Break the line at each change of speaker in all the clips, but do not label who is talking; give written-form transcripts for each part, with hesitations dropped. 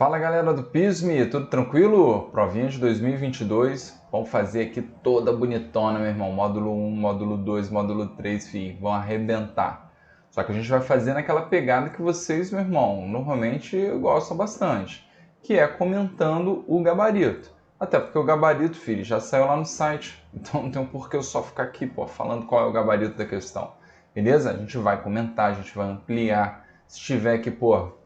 Fala galera do PISME, tudo tranquilo? Provinha de 2022, vamos fazer aqui toda bonitona, meu irmão. Módulo 1, módulo 2, módulo 3, filho, vão arrebentar. Só que a gente vai fazer naquela pegada que vocês, meu irmão, normalmente gostam bastante, que é comentando o gabarito. Até porque o gabarito, filho, já saiu lá no site, então não tem um porquê eu só ficar aqui, pô, falando qual é o gabarito da questão. Beleza? A gente vai comentar, a gente vai ampliar. Se tiver que, pô,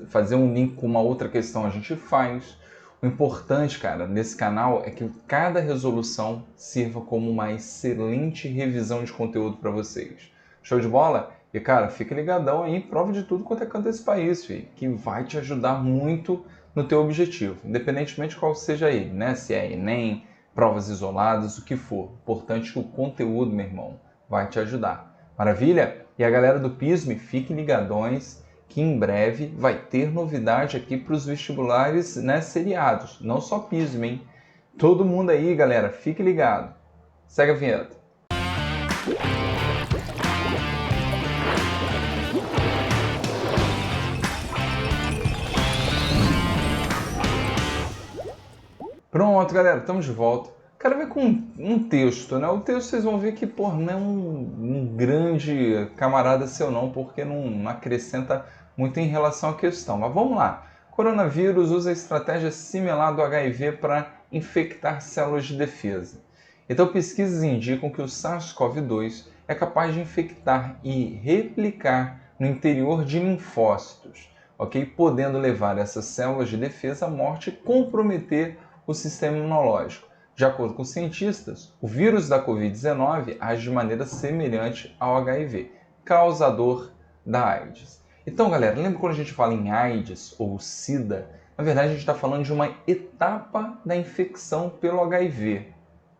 fazer um link com uma outra questão, a gente faz. O importante, cara, nesse canal é que cada resolução sirva como uma excelente revisão de conteúdo para vocês. Show de bola? E, cara, fica ligadão aí, prova de tudo quanto é canto desse país, filho, que vai te ajudar muito no teu objetivo, independentemente de qual seja ele, né? Se é Enem, provas isoladas, o que for. Importante que o conteúdo, meu irmão, vai te ajudar. Maravilha? E a galera do PISME, fiquem ligadões, que em breve vai ter novidade aqui para os vestibulares, né, seriados, não só PISME, hein? Todo mundo aí, galera, fique ligado. Segue a vinheta. Pronto, galera, estamos de volta. Quero ver com um texto, né? O texto vocês vão ver que, pô, não é um grande camarada seu não, porque não acrescenta muito em relação à questão. Mas vamos lá. Coronavírus usa estratégia similar do HIV para infectar células de defesa. Então, pesquisas indicam que o SARS-CoV-2 é capaz de infectar e replicar no interior de linfócitos, ok? Podendo levar essas células de defesa à morte e comprometer o sistema imunológico. De acordo com cientistas, o vírus da Covid-19 age de maneira semelhante ao HIV, causador da AIDS. Então, galera, lembra quando a gente fala em AIDS ou SIDA? Na verdade, a gente está falando de uma etapa da infecção pelo HIV,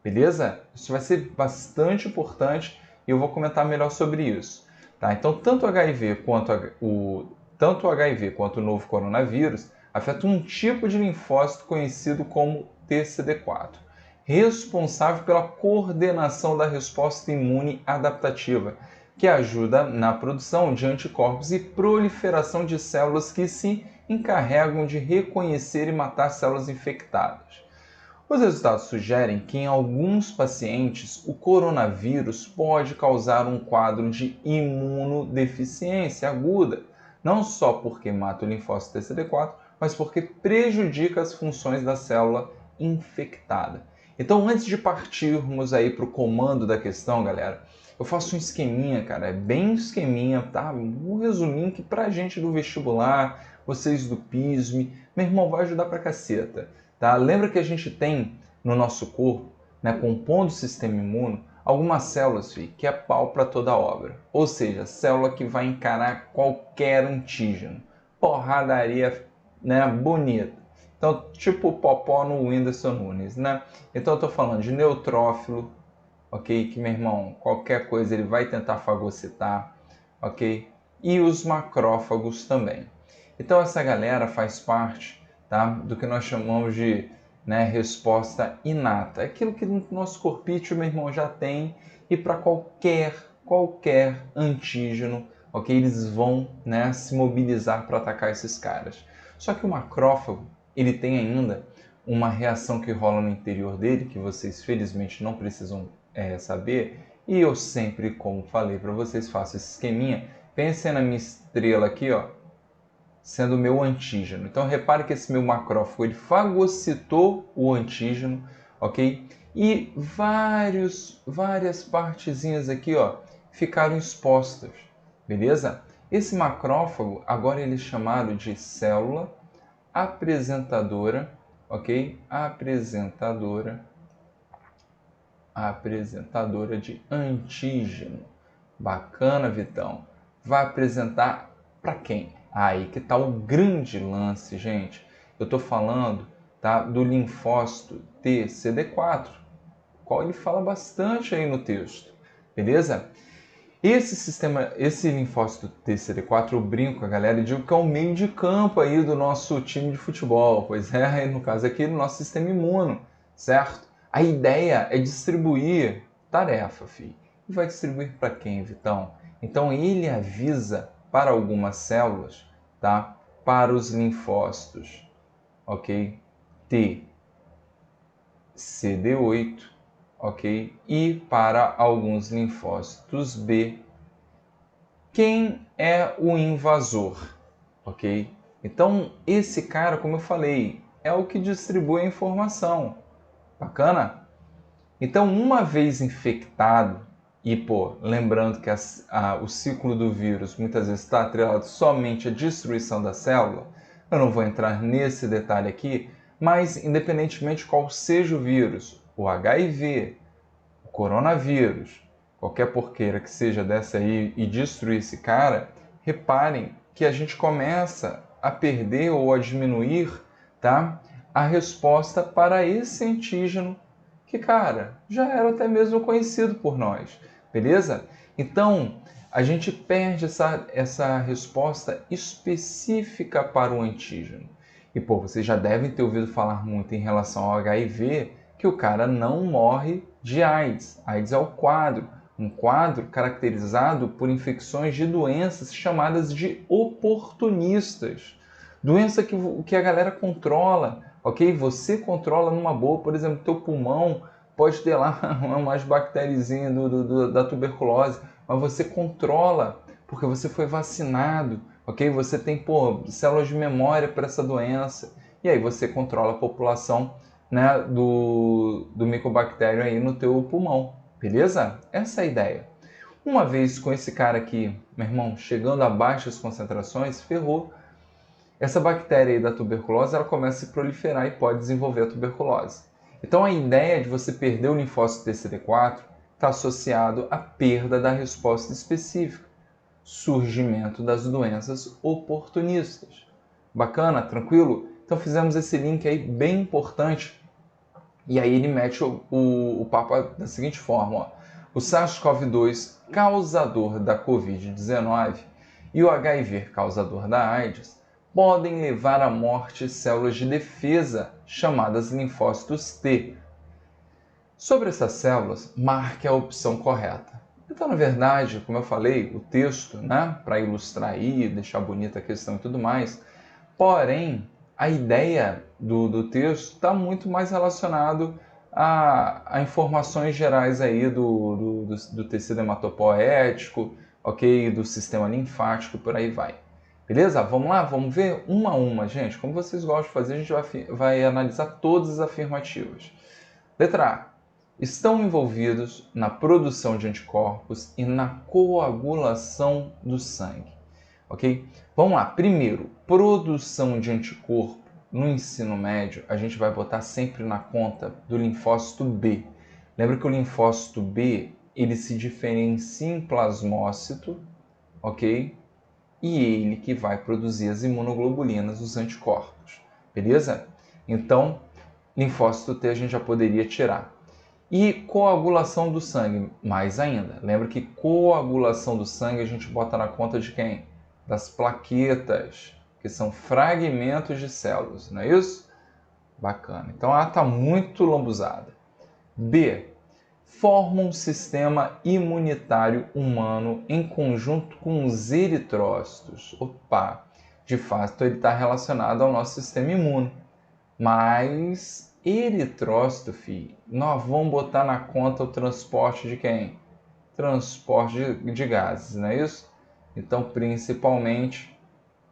beleza? Isso vai ser bastante importante e eu vou comentar melhor sobre isso. Tá? Então, tanto o HIV quanto o novo coronavírus afeta um tipo de linfócito conhecido como TCD4, responsável pela coordenação da resposta imune adaptativa, que ajuda na produção de anticorpos e proliferação de células que se encarregam de reconhecer e matar células infectadas. Os resultados sugerem que em alguns pacientes o coronavírus pode causar um quadro de imunodeficiência aguda, não só porque mata o linfócito TCD4, mas porque prejudica as funções da célula infectada. Então, antes de partirmos aí para o comando da questão, galera, eu faço um esqueminha, cara, é bem esqueminha, tá? Um resuminho que pra gente do vestibular, vocês do PISME, meu irmão, vai ajudar pra caceta, tá? Lembra que a gente tem no nosso corpo, né, compondo o sistema imune, algumas células, filho, que é pau para toda obra. Ou seja, célula que vai encarar qualquer antígeno. Porradaria, né, bonita. Então, tipo o Popó no Whindersson Nunes, né? Então, eu tô falando de neutrófilo, ok? Que, meu irmão, qualquer coisa ele vai tentar fagocitar, ok? E os macrófagos também. Então, essa galera faz parte, tá, do que nós chamamos de, né, resposta inata. É aquilo que o nosso corpício, meu irmão, já tem e para qualquer antígeno, ok? Eles vão, né, se mobilizar para atacar esses caras. Só que o macrófago, ele tem ainda uma reação que rola no interior dele, que vocês felizmente não precisam saber, e eu sempre, como falei para vocês, faço esse esqueminha. Pensem na minha estrela aqui, ó, sendo o meu antígeno. Então repare que esse meu macrófago, ele fagocitou o antígeno, ok? E várias partezinhas aqui, ó, ficaram expostas, beleza? Esse macrófago, agora ele é chamado de célula apresentadora, ok? Apresentadora de antígeno. Bacana, Vitão. Vai apresentar para quem? Aí que tá o grande lance, gente. Eu tô falando, tá, do linfócito TCD4, qual ele fala bastante aí no texto, beleza? Esse linfócito TCD4, eu brinco com a galera e digo que é o meio de campo aí do nosso time de futebol, pois é, no caso aqui, no nosso sistema imune, certo? A ideia é distribuir tarefa, filho. E vai distribuir para quem, Vitão? Então ele avisa para algumas células, tá, para os linfócitos, ok? T, CD8, ok? E para alguns linfócitos B, quem é o invasor, ok? Então, esse cara, como eu falei, é o que distribui a informação. Bacana? Então, uma vez infectado, e lembrando que o ciclo do vírus muitas vezes está atrelado somente à destruição da célula, eu não vou entrar nesse detalhe aqui, mas independentemente de qual seja o vírus, o HIV, o coronavírus, qualquer porqueira que seja dessa aí e destruir esse cara, reparem que a gente começa a perder ou a diminuir, tá, a resposta para esse antígeno que, cara, já era até mesmo conhecido por nós, beleza? Então, a gente perde essa resposta específica para o antígeno. E, vocês já devem ter ouvido falar muito em relação ao HIV, que o cara não morre de AIDS. AIDS é o quadro, um quadro caracterizado por infecções de doenças chamadas de oportunistas. Doença que a galera controla, ok? Você controla numa boa, por exemplo, teu pulmão pode ter lá umas bactériazinhas da tuberculose, mas você controla porque você foi vacinado, ok? Você tem, células de memória para essa doença, e aí você controla a população, né, do micobactério aí no teu pulmão, beleza? Essa é a ideia. Uma vez com esse cara aqui, meu irmão, chegando a baixas concentrações, ferrou. Essa bactéria aí da tuberculose, ela começa a se proliferar e pode desenvolver a tuberculose. Então a ideia de você perder o linfócito TCD4 está associado à perda da resposta específica, surgimento das doenças oportunistas. Bacana? Tranquilo? Então fizemos esse link aí bem importante. E aí ele mete o papo da seguinte forma, ó. O SARS-CoV-2, causador da Covid-19, e o HIV, causador da AIDS, podem levar à morte células de defesa, chamadas linfócitos T. Sobre essas células, marque a opção correta. Então, na verdade, como eu falei, o texto, né, para ilustrar aí, deixar bonita a questão e tudo mais, porém, a ideia do texto está muito mais relacionado a informações gerais aí do tecido hematopoético, ok? Do sistema linfático, por aí vai. Beleza? Vamos lá? Vamos ver uma a uma, gente. Como vocês gostam de fazer, a gente vai analisar todas as afirmativas. Letra A. Estão envolvidos na produção de anticorpos e na coagulação do sangue. Ok? Vamos lá. Primeiro, produção de anticorpo no ensino médio, a gente vai botar sempre na conta do linfócito B. Lembra que o linfócito B, ele se diferencia em plasmócito, ok? E ele que vai produzir as imunoglobulinas, os anticorpos, beleza? Então, linfócito T a gente já poderia tirar. E coagulação do sangue, mais ainda. Lembra que coagulação do sangue a gente bota na conta de quem? Das plaquetas, que são fragmentos de células, não é isso? Bacana. Então A está muito lambuzada. B. Forma um sistema imunitário humano em conjunto com os eritrócitos. Opa! De fato, ele está relacionado ao nosso sistema imune. Mas eritrócito, filho, nós vamos botar na conta o transporte de quem? Transporte de gases, não é isso? Então, principalmente,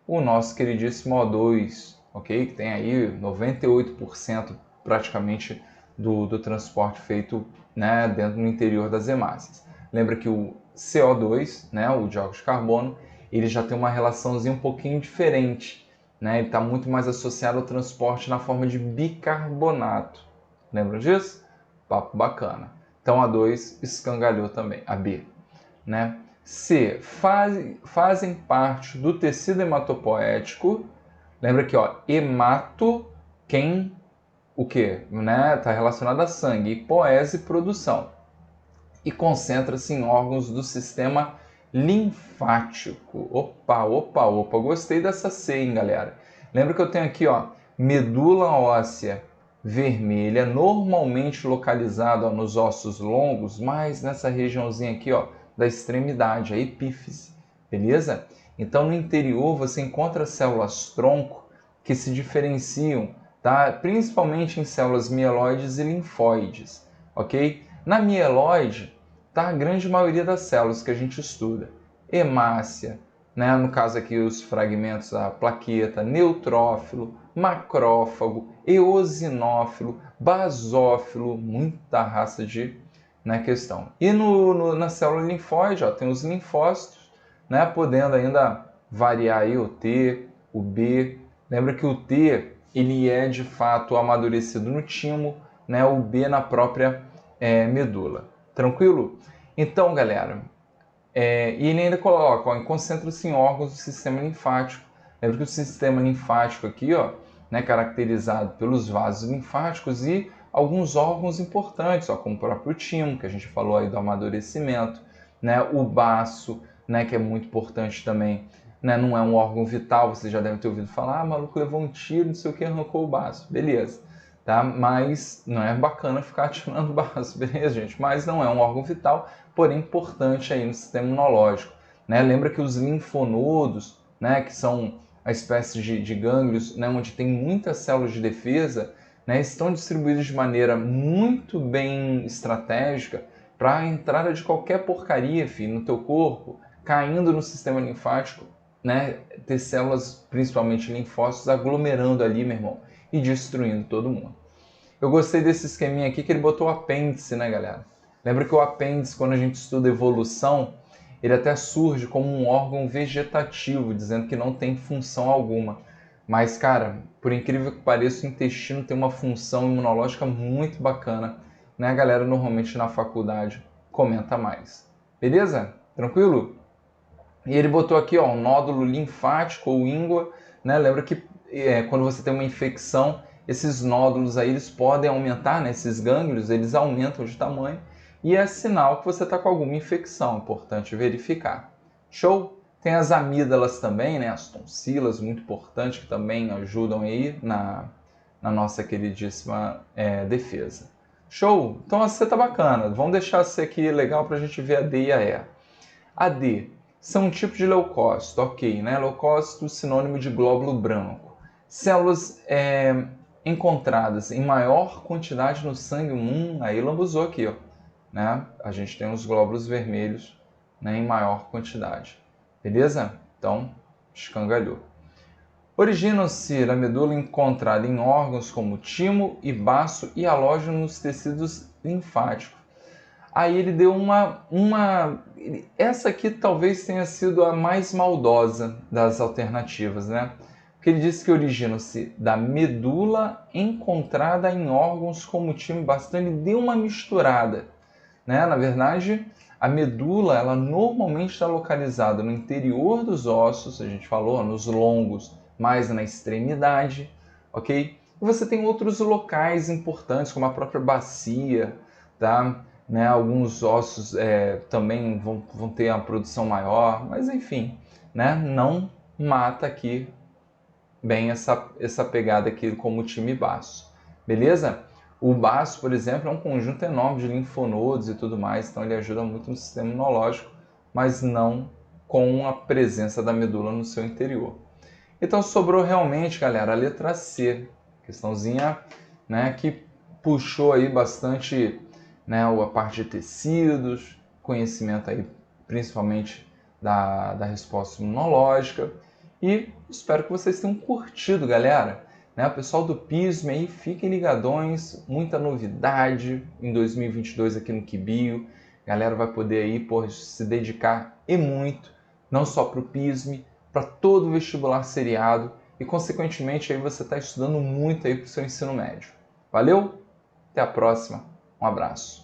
o nosso queridíssimo O2, ok? Que tem aí 98% praticamente do transporte feito, né, dentro do interior das hemácias. Lembra que o CO2, né, o dióxido de carbono, ele já tem uma relaçãozinha um pouquinho diferente, né? Ele está muito mais associado ao transporte na forma de bicarbonato. Lembra disso? Papo bacana. Então A2 escangalhou também, a B, né? C. Fazem parte do tecido hematopoético. Lembra que, ó, hemato, quem, o quê? Né? Está relacionado a sangue, e poese, produção. E concentra-se em órgãos do sistema linfático. Opa, opa, opa. Gostei dessa C, hein, galera? Lembra que eu tenho aqui, ó, medula óssea vermelha, normalmente localizada, ó, nos ossos longos, mas nessa regiãozinha aqui, ó, da extremidade, a epífise, beleza? Então, no interior, você encontra células-tronco que se diferenciam, tá? Principalmente em células mieloides e linfóides, ok? Na mieloide, tá a grande maioria das células que a gente estuda. Hemácia, né? No caso aqui os fragmentos da plaqueta, neutrófilo, macrófago, eosinófilo, basófilo, muita raça de, né, questão. E na célula linfóide, ó, tem os linfócitos, né, podendo ainda variar aí o T, o B. Lembra que o T ele é de fato amadurecido no timo, né, o B na própria medula. Tranquilo? Então, galera, e ele ainda coloca, ó, concentra-se em órgãos do sistema linfático. Lembra que o sistema linfático aqui, ó, né, caracterizado pelos vasos linfáticos e alguns órgãos importantes, ó, como o próprio timo, que a gente falou aí do amadurecimento, né, o baço, né, que é muito importante também, né, não é um órgão vital, você já deve ter ouvido falar, maluco levou um tiro, não sei o que, arrancou o baço, beleza, tá? Mas não é bacana ficar atirando o baço, beleza, gente? Mas não é um órgão vital, porém importante aí no sistema imunológico, né? Lembra que os linfonodos, né, que são a espécie de gânglios, né, onde tem muitas células de defesa, né, estão distribuídos de maneira muito bem estratégica para a entrada de qualquer porcaria, filho, no teu corpo, caindo no sistema linfático, né, ter células, principalmente linfócitos, aglomerando ali, meu irmão, e destruindo todo mundo. Eu gostei desse esqueminha aqui que ele botou o apêndice, né, galera? Lembra que o apêndice, quando a gente estuda evolução, ele até surge como um órgão vegetativo, dizendo que não tem função alguma. Mas, cara, por incrível que pareça, o intestino tem uma função imunológica muito bacana, né? A galera normalmente na faculdade comenta mais. Beleza? Tranquilo? E ele botou aqui, ó, um nódulo linfático ou íngua, né? Lembra que quando você tem uma infecção, esses nódulos aí eles podem aumentar, né? Esses gânglios, eles aumentam de tamanho e é sinal que você está com alguma infecção, importante verificar. Show? Tem as amígdalas também, né? As tonsilas, muito importante, que também ajudam aí na nossa queridíssima defesa. Show? Então você tá bacana. Vamos deixar isso aqui legal para a gente ver a D e a E. A D são um tipo de leucócito, ok, né? Leucócito, sinônimo de glóbulo branco. Células encontradas em maior quantidade no sangue, aí lambuzou aqui, ó, né? A gente tem os glóbulos vermelhos, né, em maior quantidade. Beleza? Então, escangalhou. Originam-se na medula encontrada em órgãos como timo e baço e halógeno nos tecidos linfáticos. Aí ele deu essa aqui talvez tenha sido a mais maldosa das alternativas, né? Porque ele disse que originam-se da medula encontrada em órgãos como timo e baço. Então ele deu uma misturada, né? Na verdade, a medula, ela normalmente está localizada no interior dos ossos, a gente falou, nos longos, mais na extremidade, ok? E você tem outros locais importantes, como a própria bacia, tá? Né? Alguns ossos também vão ter uma produção maior, mas enfim, né? Não mata aqui bem essa pegada aqui como o time baço, beleza? O baço, por exemplo, é um conjunto enorme de linfonodos e tudo mais, então ele ajuda muito no sistema imunológico, mas não com a presença da medula no seu interior. Então sobrou realmente, galera, a letra C, questãozinha, né, que puxou aí bastante, né, a parte de tecidos, conhecimento aí principalmente da resposta imunológica, e espero que vocês tenham curtido, galera. Né, o pessoal do PISM aí, fiquem ligadões, muita novidade em 2022 aqui no Quibio. A galera vai poder aí, se dedicar e muito, não só para o PISM, para todo o vestibular seriado e, consequentemente, aí você está estudando muito aí para o seu ensino médio. Valeu? Até a próxima. Um abraço.